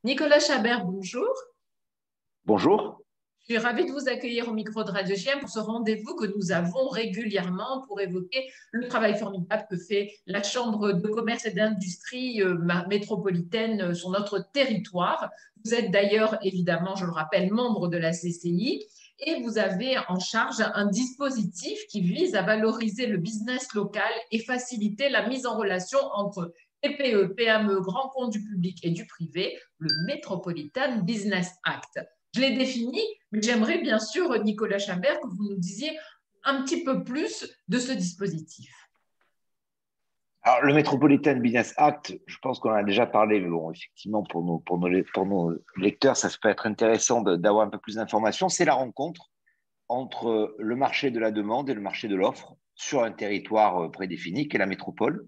Nicolas Chabert, bonjour. Bonjour. Je suis ravie de vous accueillir au micro de Radio Chien pour ce rendez-vous que nous avons régulièrement pour évoquer le travail formidable que fait la Chambre de commerce et d'industrie métropolitaine sur notre territoire. Vous êtes d'ailleurs, évidemment, je le rappelle, membre de la CCI et vous avez en charge un dispositif qui vise à valoriser le business local et faciliter la mise en relation entre TPE, PME, grands comptes du public et du privé, le Metropolitan Business Act. Je l'ai défini, mais j'aimerais bien sûr, Nicolas Chabert, que vous nous disiez un petit peu plus de ce dispositif. Alors, le Metropolitan Business Act, je pense qu'on en a déjà parlé, mais bon, effectivement, pour nos lecteurs, ça peut être intéressant d'avoir un peu plus d'informations. C'est la rencontre entre le marché de la demande et le marché de l'offre sur un territoire prédéfini, qui est la métropole.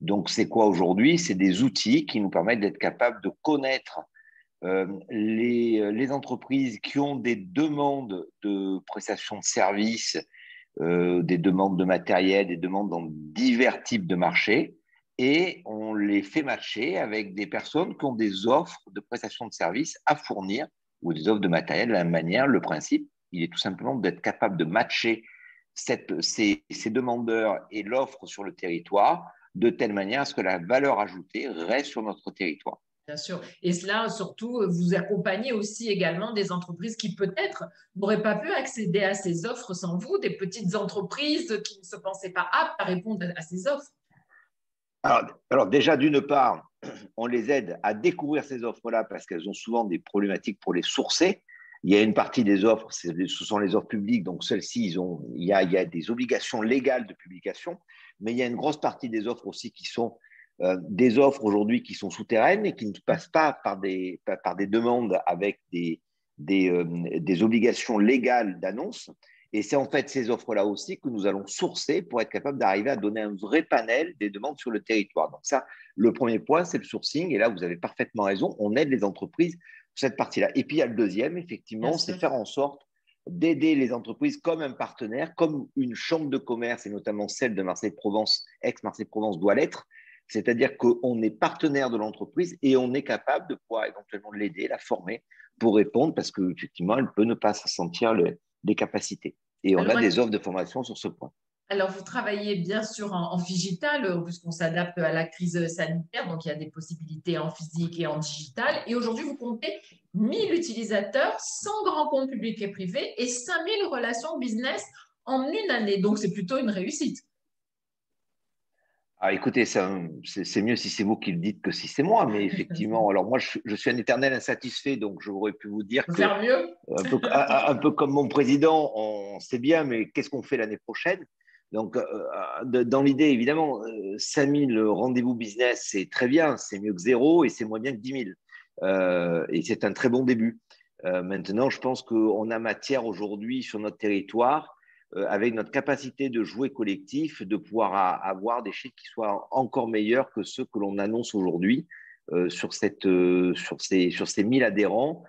Donc, c'est quoi aujourd'hui? C'est des outils qui nous permettent d'être capables de connaître les entreprises qui ont des demandes de prestations de services, des demandes de matériel, des demandes dans divers types de marchés, et on les fait matcher avec des personnes qui ont des offres de prestations de services à fournir ou des offres de matériel de la même manière. Le principe, il est tout simplement d'être capable de matcher ces demandeurs et l'offre sur le territoire de telle manière à ce que la valeur ajoutée reste sur notre territoire. Bien sûr. Et cela, surtout, vous accompagnez aussi également des entreprises qui peut-être n'auraient pas pu accéder à ces offres sans vous, des petites entreprises qui ne se pensaient pas aptes à répondre à ces offres. Alors déjà, d'une part, on les aide à découvrir ces offres-là parce qu'elles ont souvent des problématiques pour les sourcer. Il y a une partie des offres, ce sont les offres publiques, donc celles-ci, il y a des obligations légales de publication, mais il y a une grosse partie des offres aussi qui sont des offres aujourd'hui qui sont souterraines et qui ne passent pas par des demandes avec des obligations légales d'annonce. Et c'est en fait ces offres-là aussi que nous allons sourcer pour être capable d'arriver à donner un vrai panel des demandes sur le territoire. Donc ça, le premier point, c'est le sourcing. Et là, vous avez parfaitement raison, on aide les entreprises sur cette partie-là. Et puis, il y a le deuxième, Bien effectivement, c'est sûr. faire en sorte d'aider les entreprises comme un partenaire, comme une chambre de commerce, et notamment celle de Marseille-Provence, ex-Marseille-Provence doit l'être. C'est-à-dire qu'on est partenaire de l'entreprise et on est capable de pouvoir éventuellement l'aider, la former pour répondre parce qu'effectivement, elle peut ne pas se sentir des capacités. Et on a Alors, des offres de formation sur ce point. Alors, vous travaillez bien sûr en digital, puisqu'on s'adapte à la crise sanitaire, donc il y a des possibilités en physique et en digital. Et aujourd'hui, vous comptez 1000 utilisateurs, 100 grands comptes publics et privés et 5000 relations business en une année. Donc, c'est plutôt une réussite. Ah, écoutez, c'est mieux si c'est vous qui le dites que si c'est moi, mais effectivement, alors moi, je suis un éternel insatisfait, donc j'aurais pu vous dire On peut que, faire mieux. un peu comme mon président, on sait bien, mais qu'est-ce qu'on fait l'année prochaine? Donc, dans l'idée, évidemment, 5000 rendez-vous business, c'est très bien, c'est mieux que zéro et c'est moins bien que 10 000. Et c'est un très bon début. Maintenant, je pense qu'on a matière aujourd'hui sur notre territoire, avec notre capacité de jouer collectif, de pouvoir avoir des chiffres qui soient encore meilleurs que ceux que l'on annonce aujourd'hui sur ces 1000 adhérents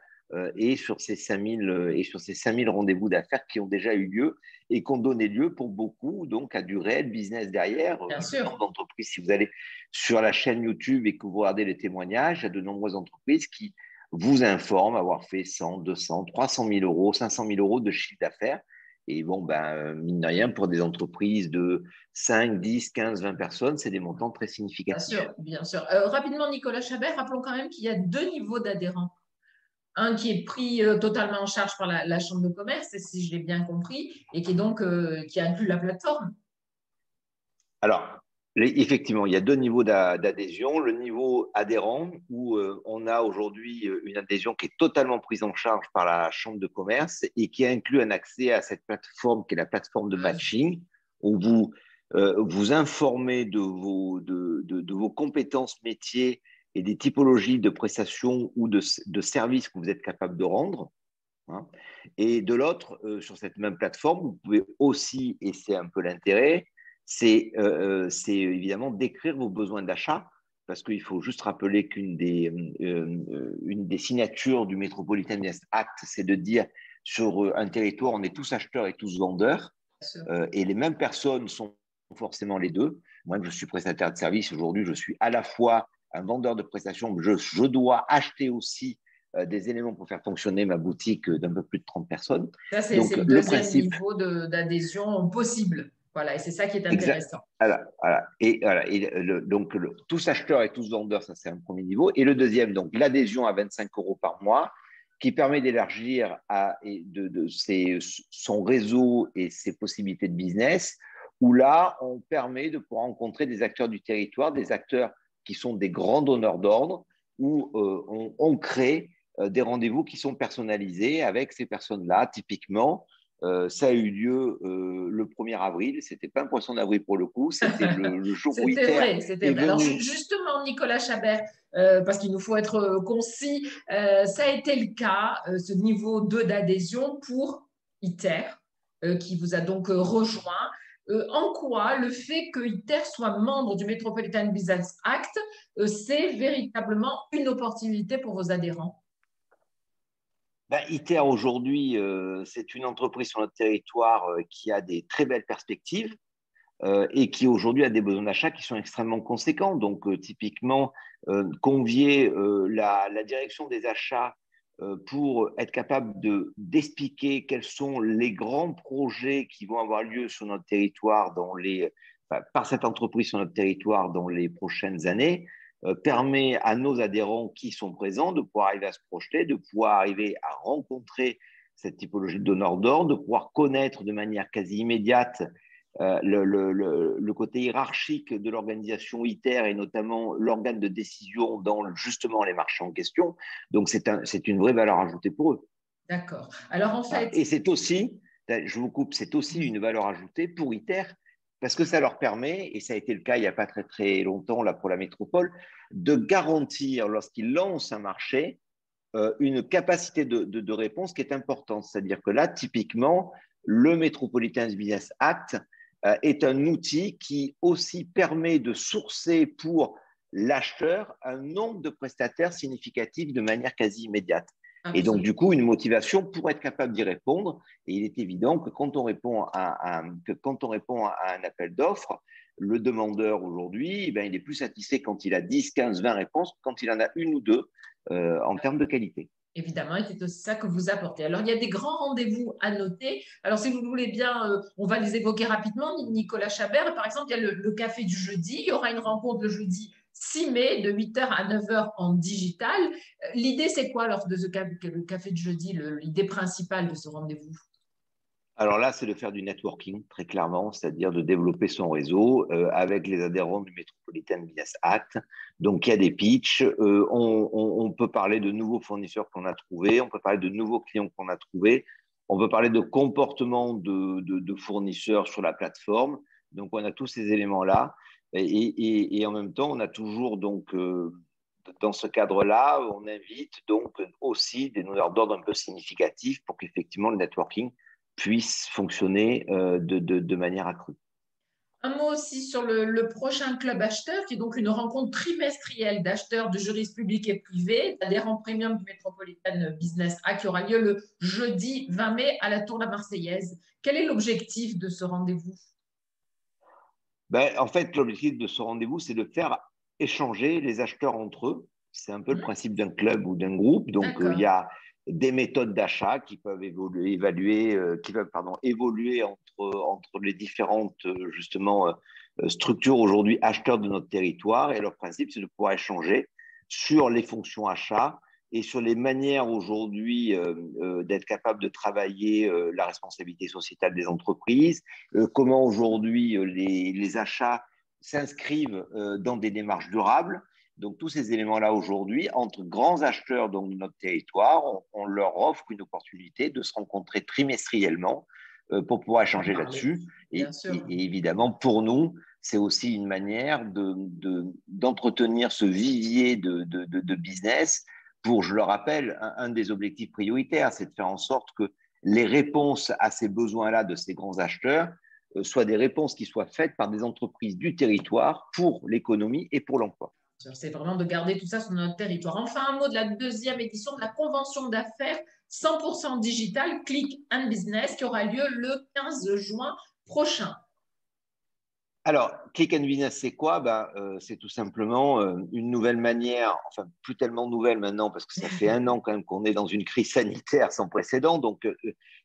et sur ces 5000 rendez-vous d'affaires qui ont déjà eu lieu et qui ont donné lieu pour beaucoup donc à du réel business derrière. Bien Le nombre sûr. d'entreprises, si vous allez sur la chaîne YouTube et que vous regardez les témoignages, il y a de nombreuses entreprises qui vous informent avoir fait 100, 200, 300 000 euros, 500 000 euros de chiffre d'affaires. Et bon, ben, mine de rien, pour des entreprises de 5, 10, 15, 20 personnes, c'est des montants très Bien significatifs. sûr, bien sûr. Rapidement, Nicolas Chabert, rappelons quand même qu'il y a deux niveaux d'adhérents. Un qui est pris totalement en charge par la Chambre de commerce, si je l'ai bien compris, et qui est donc qui inclut la plateforme. Alors, effectivement, il y a deux niveaux d'adhésion. Le niveau adhérent, où on a aujourd'hui une adhésion qui est totalement prise en charge par la Chambre de commerce et qui inclut un accès à cette plateforme qui est la plateforme de matching, où vous informez de vos compétences métiers et des typologies de prestations ou de services que vous êtes capable de rendre. Hein. Et de l'autre, sur cette même plateforme, vous pouvez aussi, et c'est un peu l'intérêt, c'est évidemment décrire vos besoins d'achat, parce qu'il faut juste rappeler une des signatures du Metropolitan Business Act, c'est de dire sur un territoire, on est tous acheteurs et tous vendeurs, et les mêmes personnes sont forcément les deux. Moi, je suis prestataire de service, aujourd'hui, je suis à la fois un vendeur de prestations, je dois acheter aussi des éléments pour faire fonctionner ma boutique d'un peu plus de 30 personnes. Ça, c'est Donc, le le deuxième principe, niveau d'adhésion possible. Voilà, et c'est ça qui est exact. intéressant. Voilà. Donc, tous acheteurs et tous vendeurs, ça c'est un premier niveau. Et le deuxième, donc l'adhésion à 25 euros par mois, qui permet d'élargir son réseau et ses possibilités de business, où là, on permet de pouvoir rencontrer des acteurs du territoire, des acteurs qui sont des grands donneurs d'ordre, où on crée des rendez-vous qui sont personnalisés avec ces personnes-là. Typiquement, ça a eu lieu le 1er avril. C'était pas un poisson d'avril pour le coup, c'était le jour où C'était ITER vrai, c'était est vrai. Alors venu. justement, Nicolas Chabert, parce qu'il nous faut être concis, ça a été le cas, ce niveau 2 d'adhésion pour ITER, qui vous a donc rejoint. En quoi le fait que ITER soit membre du Metropolitan Business Act, c'est véritablement une opportunité pour vos adhérents? Ben, ITER aujourd'hui, c'est une entreprise sur notre territoire qui a des très belles perspectives et qui aujourd'hui a des besoins d'achat qui sont extrêmement conséquents. Donc, typiquement, convier la direction des achats pour être capable d'expliquer quels sont les grands projets qui vont avoir lieu sur notre territoire par cette entreprise sur notre territoire dans les prochaines années, permet à nos adhérents qui sont présents de pouvoir arriver à se projeter, de pouvoir arriver à rencontrer cette typologie de donneurs d'ordre, de pouvoir connaître de manière quasi immédiate le côté hiérarchique de l'organisation ITER et notamment l'organe de décision dans justement les marchés en question. Donc, c'est une vraie valeur ajoutée pour eux. D'accord. Alors, en fait… Et c'est aussi, je vous coupe, c'est aussi une valeur ajoutée pour ITER parce que ça leur permet, et ça a été le cas il n'y a pas très très longtemps là pour la métropole, de garantir lorsqu'ils lancent un marché une capacité de réponse qui est importante. C'est-à-dire que là, typiquement, le Metropolitan Business Act est un outil qui aussi permet de sourcer pour l'acheteur un nombre de prestataires significatifs de manière quasi immédiate. Et donc, du coup, une motivation pour être capable d'y répondre. Et il est évident que quand on répond à un appel d'offres, le demandeur aujourd'hui, eh bien, il est plus satisfait quand il a 10, 15, 20 réponses que quand il en a une ou deux en termes de qualité. Évidemment, et c'est aussi ça que vous apportez. Alors, il y a des grands rendez-vous à noter. Alors, si vous voulez bien, on va les évoquer rapidement. Nicolas Chabert, par exemple, il y a le café du jeudi. Il y aura une rencontre le jeudi 6 mai de 8h à 9h en digital. L'idée, c'est quoi alors de ce café du jeudi, l'idée principale de ce rendez-vous? Alors là, c'est de faire du networking, très clairement, c'est-à-dire de développer son réseau avec les adhérents du Metropolitan Business Act. Donc, il y a des pitchs. On peut parler de nouveaux fournisseurs qu'on a trouvés. On peut parler de nouveaux clients qu'on a trouvés. On peut parler de comportement de fournisseurs sur la plateforme. Donc, on a tous ces éléments-là. Et en même temps, on a toujours, donc, dans ce cadre-là, on invite donc aussi des donneurs d'ordre un peu significatifs pour qu'effectivement le networking puisse fonctionner de manière accrue. Un mot aussi sur le prochain club acheteur, qui est donc une rencontre trimestrielle d'acheteurs de juristes publics et privés, d'adhérents premium du Metropolitan Business Act, qui aura lieu le jeudi 20 mai à la Tour La Marseillaise. Quel est l'objectif de ce rendez-vous? En fait, l'objectif de ce rendez-vous, c'est de faire échanger les acheteurs entre eux. C'est un peu le principe d'un club ou d'un groupe. Donc, il y a des méthodes d'achat qui peuvent évoluer entre les différentes justement structures aujourd'hui acheteurs de notre territoire. Et leur principe, c'est de pouvoir échanger sur les fonctions achats et sur les manières aujourd'hui d'être capable de travailler la responsabilité sociétale des entreprises, comment aujourd'hui les achats s'inscrivent dans des démarches durables. Donc, tous ces éléments-là aujourd'hui, entre grands acheteurs donc, de notre territoire, on leur offre une opportunité de se rencontrer trimestriellement pour pouvoir échanger là-dessus. Et évidemment, pour nous, c'est aussi une manière d'entretenir ce vivier de business pour, je le rappelle, un des objectifs prioritaires, c'est de faire en sorte que les réponses à ces besoins-là de ces grands acheteurs soient des réponses qui soient faites par des entreprises du territoire pour l'économie et pour l'emploi. C'est vraiment de garder tout ça sur notre territoire. Enfin, un mot de la deuxième édition de la convention d'affaires 100% digital Click and Business qui aura lieu le 15 juin prochain. Alors, Click and Business, c'est quoi? C'est tout simplement une nouvelle manière, enfin plus tellement nouvelle maintenant, parce que ça fait un an quand même qu'on est dans une crise sanitaire sans précédent. Donc,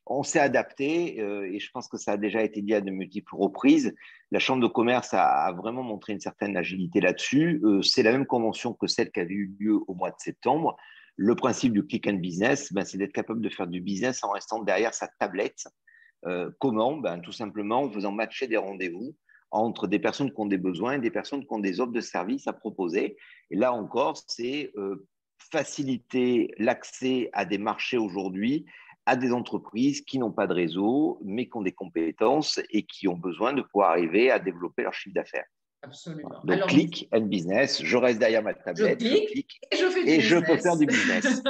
on s'est adapté et je pense que ça a déjà été dit à de multiples reprises. La Chambre de commerce a vraiment montré une certaine agilité là-dessus. C'est la même convention que celle qui avait eu lieu au mois de septembre. Le principe du Click and Business, c'est d'être capable de faire du business en restant derrière sa tablette. Comment? Tout simplement en faisant matcher des rendez-vous entre des personnes qui ont des besoins et des personnes qui ont des offres de services à proposer. Et là encore, c'est faciliter l'accès à des marchés aujourd'hui à des entreprises qui n'ont pas de réseau, mais qui ont des compétences et qui ont besoin de pouvoir arriver à développer leur chiffre d'affaires. Absolument. Donc, Alors, click and business, je reste derrière ma je tablette, je clique clique et je fais du et je peux business. faire du business.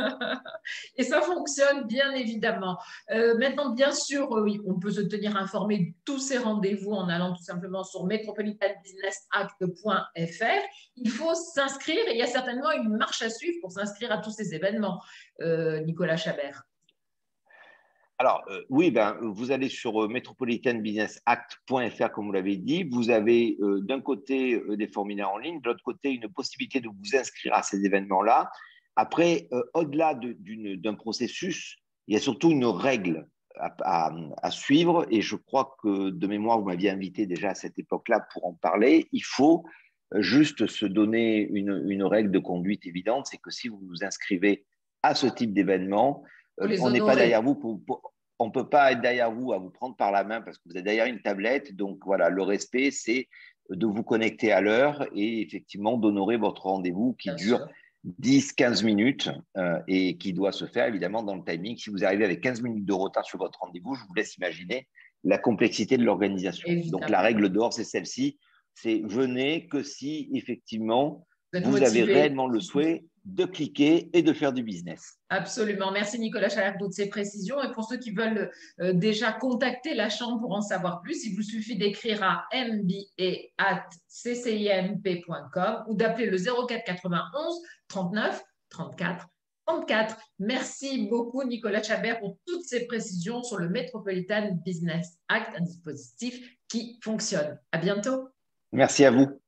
Et ça fonctionne bien évidemment. Maintenant, bien sûr, oui, on peut se tenir informé de tous ces rendez-vous en allant tout simplement sur metropolitanbusinessact.fr. Il faut s'inscrire et il y a certainement une marche à suivre pour s'inscrire à tous ces événements, Nicolas Chabert. Alors, oui, vous allez sur metropolitanbusinessact.fr, comme vous l'avez dit. Vous avez d'un côté des formulaires en ligne, de l'autre côté une possibilité de vous inscrire à ces événements-là. Après, au-delà d'un processus, il y a surtout une règle à suivre. Et je crois que de mémoire, vous m'aviez invité déjà à cette époque-là pour en parler. Il faut juste se donner une règle de conduite évidente, c'est que si vous vous inscrivez à ce type d'événement, on n'est pas derrière vous on ne peut pas être derrière vous à vous prendre par la main parce que vous êtes derrière une tablette. Donc voilà, le respect, c'est de vous connecter à l'heure et effectivement d'honorer votre rendez-vous qui dure 10-15 minutes et qui doit se faire évidemment dans le timing. Si vous arrivez avec 15 minutes de retard sur votre rendez-vous, je vous laisse imaginer la complexité de l'organisation. Donc la règle d'or, c'est celle-ci, c'est venez que si effectivement vous avez réellement le souhait de cliquer et de faire du business. Absolument. Merci Nicolas Chabert pour toutes ces précisions. Et pour ceux qui veulent déjà contacter la Chambre pour en savoir plus, il vous suffit d'écrire à mba@ccimp.com ou d'appeler le 04 91 39 34 34. Merci beaucoup Nicolas Chabert pour toutes ces précisions sur le Metropolitan Business Act, un dispositif qui fonctionne. À bientôt. Merci à vous.